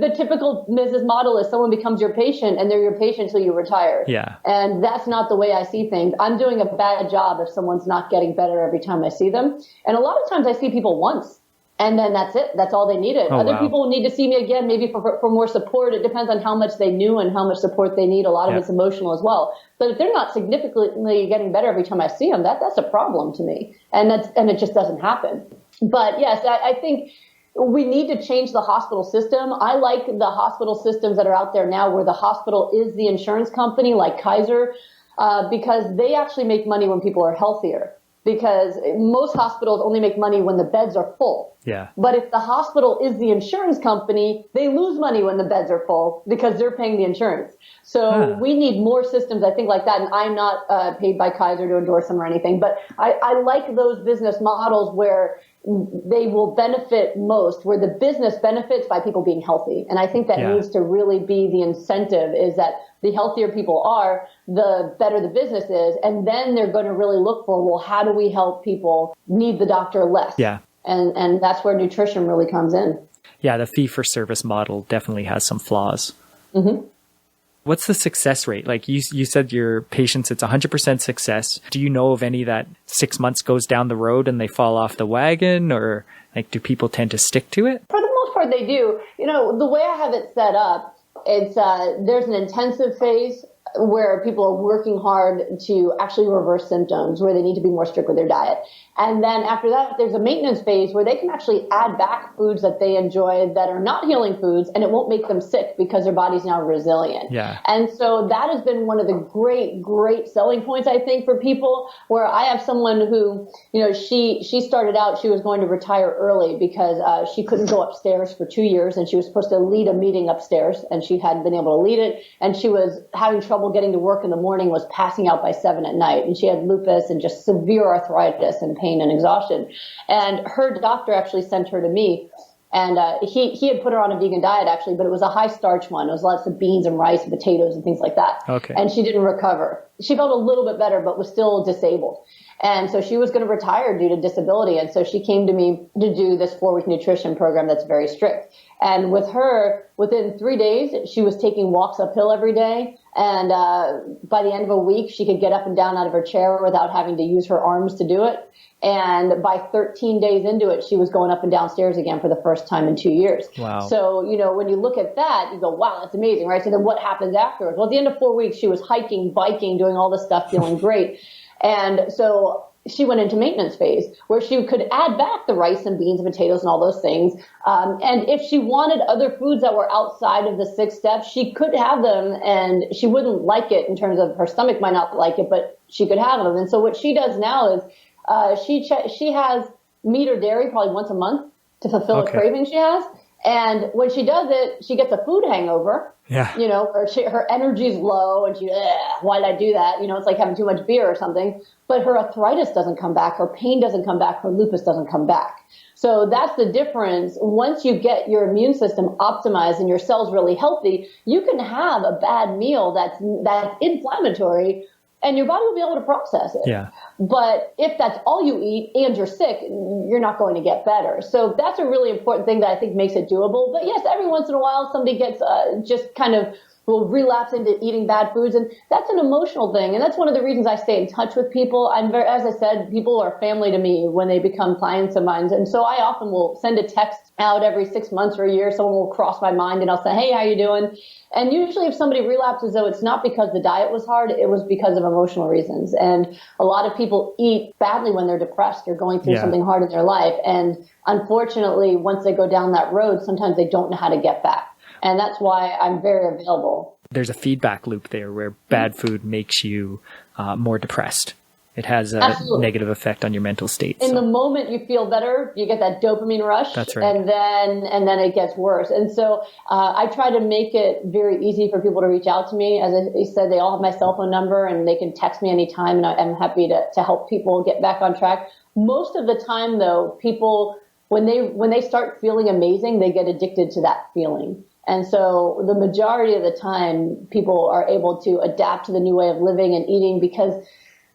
The typical business model is someone becomes your patient and they're your patient till you retire. Yeah. And that's not the way I see things. I'm doing a bad job if someone's not getting better every time I see them. And a lot of times I see people once and then that's it. That's all they needed. Other people need to see me again, maybe for more support. It depends on how much they knew and how much support they need. A lot of it's emotional as well. But if they're not significantly getting better every time I see them, that's a problem to me. And it just doesn't happen. But yes, I think we need to change the hospital system. I like the hospital systems that are out there now where the hospital is the insurance company, like Kaiser, because they actually make money when people are healthier. Because most hospitals only make money when the beds are full. Yeah. But if the hospital is the insurance company, they lose money when the beds are full because they're paying the insurance. So we need more systems, I think, like that. And I'm not paid by Kaiser to endorse them or anything, but I like those business models where they will benefit most, where the business benefits by people being healthy. And I think that needs to really be the incentive, is that the healthier people are, the better the business is. And then they're going to really look for, well, how do we help people need the doctor less? Yeah. And that's where nutrition really comes in. Yeah, the fee-for-service model definitely has some flaws. Mm-hmm. What's the success rate? Like you said, your patients, it's 100% success. Do you know of any that 6 months goes down the road and they fall off the wagon, or like do people tend to stick to it? For the most part, they do. The way I have it set up, it's there's an intensive phase where people are working hard to actually reverse symptoms, where they need to be more strict with their diet. And then after that, there's a maintenance phase where they can actually add back foods that they enjoy that are not healing foods, and it won't make them sick because their body's now resilient. Yeah. And so that has been one of the great, great selling points, I think, for people, where I have someone who, she started out, she was going to retire early because she couldn't go upstairs for 2 years, and she was supposed to lead a meeting upstairs, and she hadn't been able to lead it, and she was having trouble getting to work in the morning, was passing out by 7 at night, and she had lupus and just severe arthritis and pain and exhaustion. And her doctor actually sent her to me, and he had put her on a vegan diet actually, but it was a high starch one. It was lots of beans and rice and potatoes and things like that. Okay. And she didn't recover. she felt a little bit better, but was still disabled. And so she was going to retire due to disability. And so she came to me to do this 4-week nutrition program that's very strict. And with her, within 3 days, she was taking walks uphill every day. And by the end of a week, she could get up and down out of her chair without having to use her arms to do it. And by 13 days into it, she was going up and down stairs again for the first time in 2 years. Wow. So, when you look at that, you go, wow, that's amazing, right? So then what happens afterwards? Well, at the end of 4 weeks, she was hiking, biking, doing all this stuff, feeling great. And so she went into maintenance phase where she could add back the rice and beans and potatoes and all those things. And if she wanted other foods that were outside of the 6 steps, she could have them, and she wouldn't like it in terms of her stomach might not like it, but she could have them. And so what she does now is she has meat or dairy probably once a month to fulfill a craving she has. And when she does it, she gets a food hangover. Yeah. Or her energy's low and why did I do that? It's like having too much beer or something. But her arthritis doesn't come back, her pain doesn't come back, her lupus doesn't come back. So that's the difference. Once you get your immune system optimized and your cells really healthy, you can have a bad meal that's inflammatory, and your body will be able to process it. Yeah. But if that's all you eat and you're sick, you're not going to get better. So that's a really important thing that I think makes it doable. But yes, every once in a while, somebody gets just kind of will relapse into eating bad foods. And that's an emotional thing. And that's one of the reasons I stay in touch with people. As I said, people are family to me when they become clients of mine. And so I often will send a text out every 6 months or a year. Someone will cross my mind and I'll say, hey, how you doing? And usually if somebody relapses, though, it's not because the diet was hard. It was because of emotional reasons. And a lot of people eat badly when they're depressed or going through something hard in their life. And unfortunately, once they go down that road, sometimes they don't know how to get back. And that's why I'm very available. There's a feedback loop there where bad food makes you more depressed. It has a negative effect on your mental state. In the moment you feel better, you get that dopamine rush. That's right. And then it gets worse. And so I try to make it very easy for people to reach out to me. As I said, they all have my cell phone number and they can text me anytime, and I'm happy to help people get back on track. Most of the time, though, people, when they start feeling amazing, they get addicted to that feeling. And so the majority of the time, people are able to adapt to the new way of living and eating because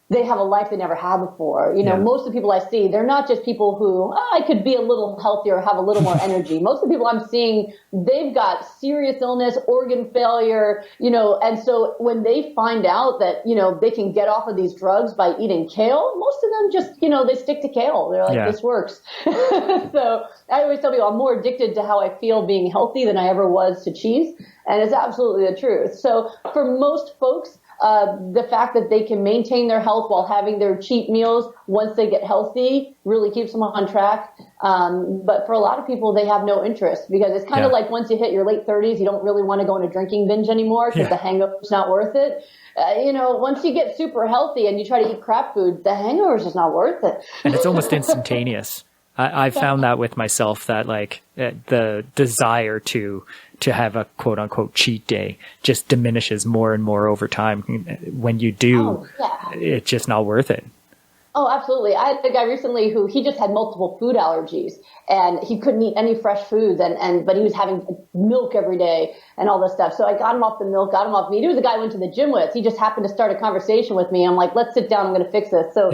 they have a life they never had before. Most of the people I see, they're not just people who, I could be a little healthier, have a little more energy. Most of the people I'm seeing, they've got serious illness, organ failure, and so when they find out that, they can get off of these drugs by eating kale, most of them just, they stick to kale. They're like, this works. So I always tell people I'm more addicted to how I feel being healthy than I ever was to cheese. And it's absolutely the truth. So for most folks, the fact that they can maintain their health while having their cheat meals once they get healthy really keeps them on track. But for a lot of people, they have no interest because it's kind of like once you hit your late 30s, you don't really want to go on a drinking binge anymore because the hangover's not worth it. Once you get super healthy and you try to eat crap food, the hangover's just not worth it. And it's almost instantaneous. I found that with myself that the desire to have a quote unquote cheat day just diminishes more and more over time. When you do, it's just not worth it. Oh, absolutely. I had a guy recently who he just had multiple food allergies and he couldn't eat any fresh foods but he was having milk every day and all this stuff. So I got him off the milk, got him off meat. He was a guy I went to the gym with. He just happened to start a conversation with me. I'm like, let's sit down. I'm going to fix this. So,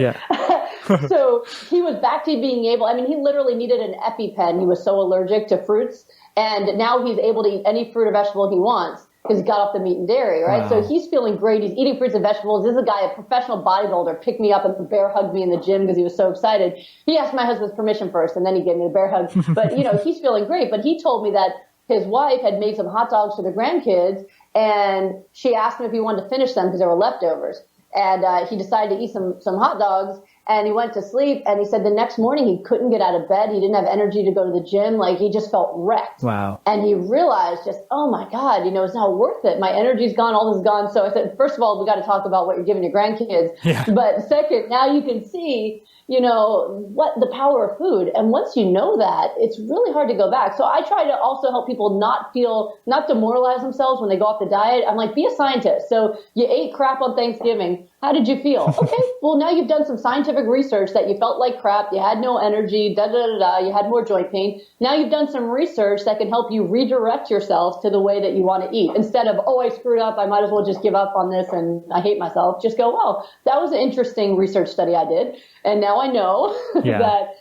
so he was back to being able, he literally needed an EpiPen. He was so allergic to fruits. And now he's able to eat any fruit or vegetable he wants because he got off the meat and dairy, right? Wow. So he's feeling great. He's eating fruits and vegetables. This is a guy, a professional bodybuilder, picked me up and bear hugged me in the gym because he was so excited. He asked my husband's permission first, and then he gave me the bear hug. But, he's feeling great. But he told me that his wife had made some hot dogs for the grandkids, and she asked him if he wanted to finish them because there were leftovers. And he decided to eat some hot dogs, and he went to sleep, and he said the next morning he couldn't get out of bed. He didn't have energy to go to the gym. He just felt wrecked. Wow. And he realized just, oh my God, it's not worth it. My energy's gone, all this is gone. So I said, first of all, we got to talk about what you're giving your grandkids. Yeah. But second, now you can see, what the power of food. And once you know that, it's really hard to go back. So I try to also help people not demoralize themselves when they go off the diet. I'm like, be a scientist. So you ate crap on Thanksgiving, How did you feel? Okay, well, now you've done some scientific research that you felt like crap, you had no energy, you had more joint pain. Now you've done some research that can help you redirect yourself to the way that you want to eat. Instead of, oh, I screwed up, I might as well just give up on this and I hate myself. Just go, well, that was an interesting research study I did. And now I know that,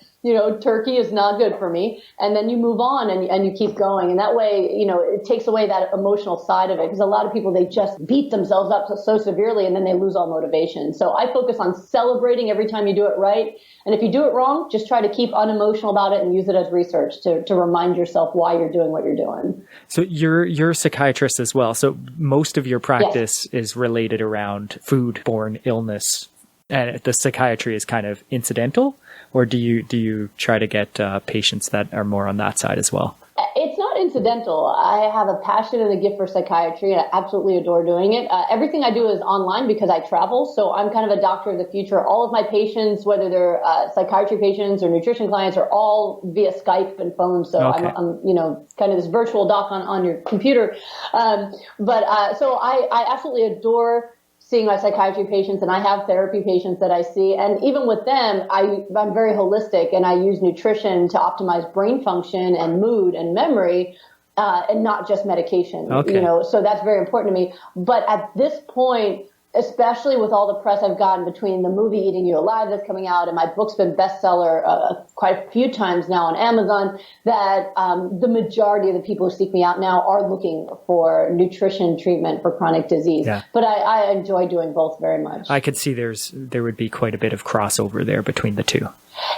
turkey is not good for me. And then you move on and you keep going. And that way, it takes away that emotional side of it. Because a lot of people, they just beat themselves up so severely and then they lose all motivation. So I focus on celebrating every time you do it right. And if you do it wrong, just try to keep unemotional about it and use it as research to remind yourself why you're doing what you're doing. So you're a psychiatrist as well. So most of your practice is related around food-borne illness. And the psychiatry is kind of incidental, or do you try to get patients that are more on that side as well? It's not incidental. I have a passion and a gift for psychiatry, and I absolutely adore doing it. Everything I do is online because I travel, so I'm kind of a doctor of the future. All of my patients, whether they're psychiatry patients or nutrition clients, are all via Skype and phone. So I'm kind of this virtual doc on your computer. So I absolutely adore seeing my psychiatry patients, and I have therapy patients that I see. And even with them, I'm very holistic, and I use nutrition to optimize brain function and mood and memory, and not just medication. So that's very important to me. But at this point, especially with all the press I've gotten between the movie Eating You Alive that's coming out and my book's been bestseller quite a few times now on Amazon, that the majority of the people who seek me out now are looking for nutrition treatment for chronic disease. Yeah. But I enjoy doing both very much. I could see there would be quite a bit of crossover there between the two.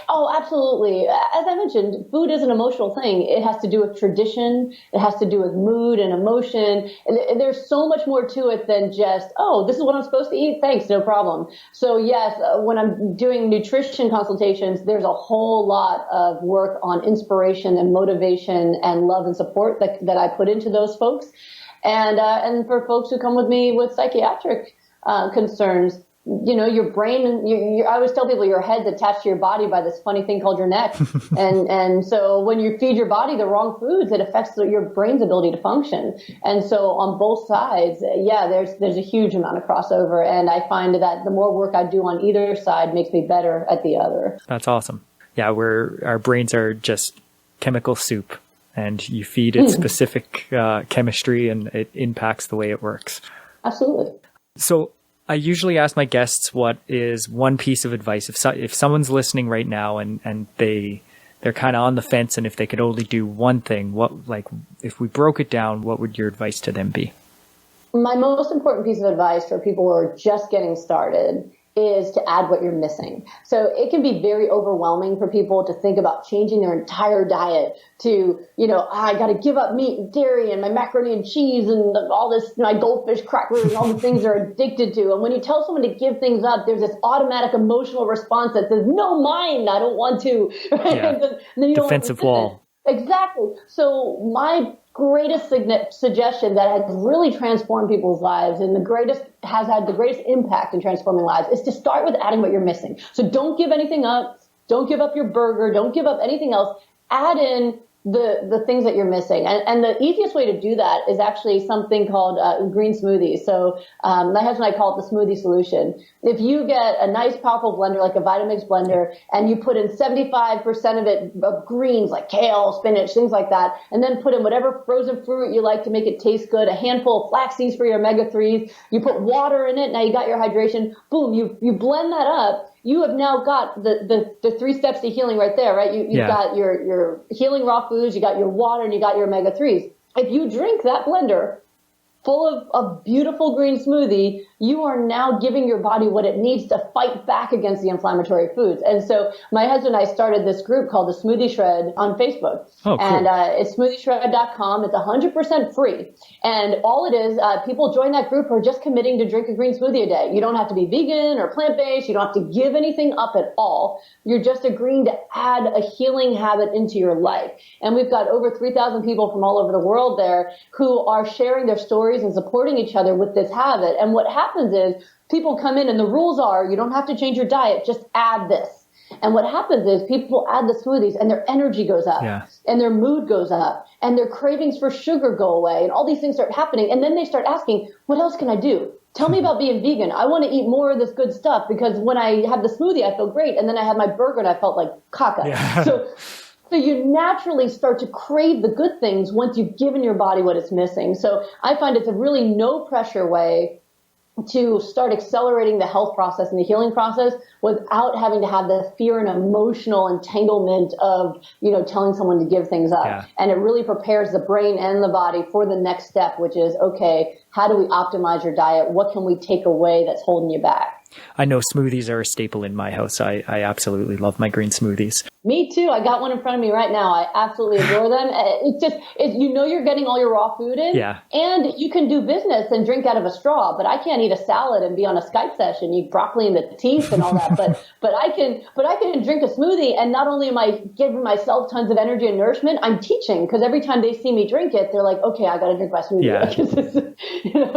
Oh, absolutely. As I mentioned, food is an emotional thing. It has to do with tradition. It has to do with mood and emotion. And there's so much more to it than just, oh, this is what I'm supposed to eat. Thanks, no problem. So yes, when I'm doing nutrition consultations, there's a whole lot of work on inspiration and motivation and love and support that I put into those folks. And for folks who come with me with psychiatric concerns, your brain, I always tell people your head's attached to your body by this funny thing called your neck. and so when you feed your body the wrong foods, it affects your brain's ability to function. And so on both sides, there's a huge amount of crossover. And I find that the more work I do on either side makes me better at the other. That's awesome. Yeah, our brains are just chemical soup, and you feed it specific chemistry and it impacts the way it works. Absolutely. So I usually ask my guests what is one piece of advice if someone's listening right now and they're kind of on the fence, and if they could only do one thing, if we broke it down, what would your advice to them be? My most important piece of advice for people who are just getting started is to add what you're missing. So it can be very overwhelming for people to think about changing their entire diet to, I got to give up meat and dairy and my macaroni and cheese and all this, my goldfish crackers and all the things they're addicted to. And when you tell someone to give things up, there's this automatic emotional response that says, no, mine, I don't want to. Right? Yeah. And then you defensive wall. Exactly. So my greatest suggestion that has really transformed people's lives and has had the greatest impact in transforming lives is to start with adding what you're missing. So don't give anything up. Don't give up your burger. Don't give up anything else. Add in the things that you're missing. And the easiest way to do that is actually something called green smoothie. So my husband and I call it the smoothie solution. If you get a nice, powerful blender like a Vitamix blender and you put in 75% of it of greens like kale, spinach, things like that, and then put in whatever frozen fruit you like to make it taste good, a handful of flax seeds for your omega-3s, you put water in it, now you got your hydration, boom, you blend that up. You have now got the 3 steps to healing right there, right? You've got your healing raw foods, you got your water, and you got your omega-3s. If you drink that blender full of a beautiful green smoothie, you are now giving your body what it needs to fight back against the inflammatory foods. And so my husband and I started this group called the Smoothie Shred on Facebook. Oh, cool. And it's smoothieshred.com. It's 100% free. And all it is, people join that group who are just committing to drink a green smoothie a day. You don't have to be vegan or plant-based. You don't have to give anything up at all. You're just agreeing to add a healing habit into your life. And we've got over 3,000 people from all over the world there who are sharing their stories and supporting each other with this habit. And what happens is people come in and the rules are you don't have to change your diet, just add this. And what happens is people add the smoothies and their energy goes up and their mood goes up and their cravings for sugar go away and all these things start happening. And then they start asking, what else can I do? Tell me about being vegan. I want to eat more of this good stuff because when I have the smoothie, I feel great. And then I had my burger and I felt like caca. Yeah. So you naturally start to crave the good things once you've given your body what it's missing. So I find it's a really no pressure way to start accelerating the health process and the healing process without having to have the fear and emotional entanglement of, telling someone to give things up. Yeah. And it really prepares the brain and the body for the next step, which is, okay, how do we optimize your diet? What can we take away that's holding you back? I know smoothies are a staple in my house. I absolutely love my green smoothies. Me too. I got one in front of me right now. I absolutely adore them. You're getting all your raw food in. Yeah. And you can do business and drink out of a straw, but I can't eat a salad and be on a Skype session, eat broccoli in the teeth and all that. But I can drink a smoothie, and not only am I giving myself tons of energy and nourishment, I'm teaching, because every time they see me drink it, they're like, okay, I got to drink my smoothie. Yeah.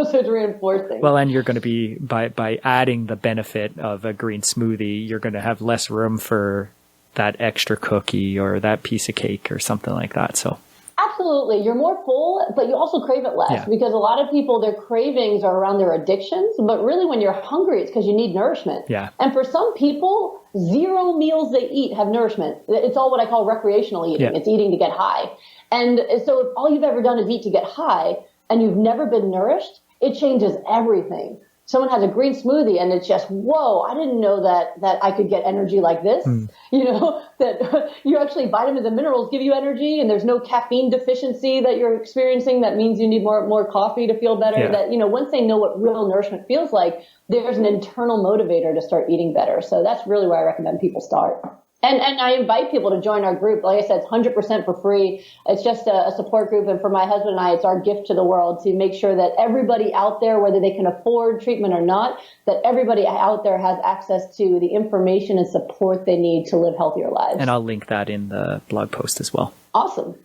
So it's reinforcing. Well, and you're going to be, by adding the benefit of a green smoothie, you're going to have less room for that extra cookie or that piece of cake or something like that. So absolutely, you're more full, but you also crave it less, because a lot of people, their cravings are around their addictions, but really when you're hungry, it's because you need nourishment. Yeah. And for some people, 0 meals they eat have nourishment. It's all what I call recreational eating. Yeah. It's eating to get high. And so if all you've ever done is eat to get high and you've never been nourished, it changes everything. Someone has a green smoothie and it's just, whoa, I didn't know that I could get energy like this. That you actually, vitamins and minerals give you energy, and there's no caffeine deficiency that you're experiencing. That means you need more coffee to feel better. Yeah. That, once they know what real nourishment feels like, there's an internal motivator to start eating better. So that's really where I recommend people start. And I invite people to join our group. Like I said, it's 100% for free. It's just a support group. And for my husband and I, it's our gift to the world to make sure that everybody out there, whether they can afford treatment or not, that everybody out there has access to the information and support they need to live healthier lives. And I'll link that in the blog post as well. Awesome.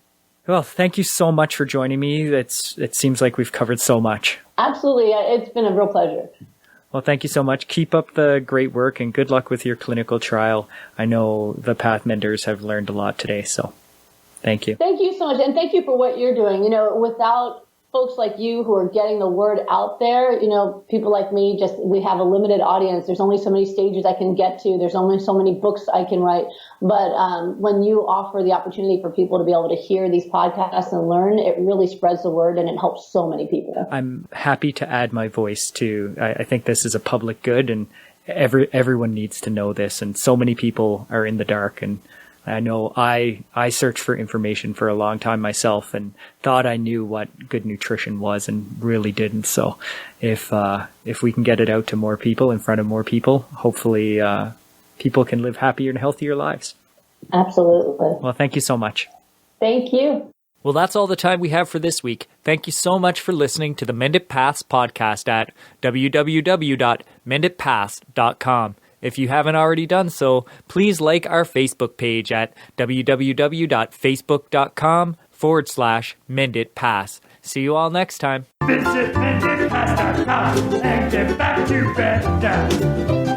Well, thank you so much for joining me. It seems like we've covered so much. Absolutely. It's been a real pleasure. Well, thank you so much. Keep up the great work and good luck with your clinical trial. I know the Path Menders have learned a lot today, so thank you. Thank you so much. And thank you for what you're doing. Without folks like you who are getting the word out there, people like me, we have a limited audience. There's only so many stages I can get to. There's only so many books I can write. But when you offer the opportunity for people to be able to hear these podcasts and learn, it really spreads the word and it helps so many people. I'm happy to add my voice to, I think this is a public good, and everyone needs to know this. And so many people are in the dark, and I know I searched for information for a long time myself and thought I knew what good nutrition was and really didn't. So if we can get it out to more people, in front of more people, hopefully people can live happier and healthier lives. Absolutely. Well, thank you so much. Thank you. Well, that's all the time we have for this week. Thank you so much for listening to the Mended Paths podcast at www.mendedpaths.com. If you haven't already done so, please like our Facebook page at www.facebook.com/mendedpaths. See you all next time. Visit mendedpaths.com and get back to bed.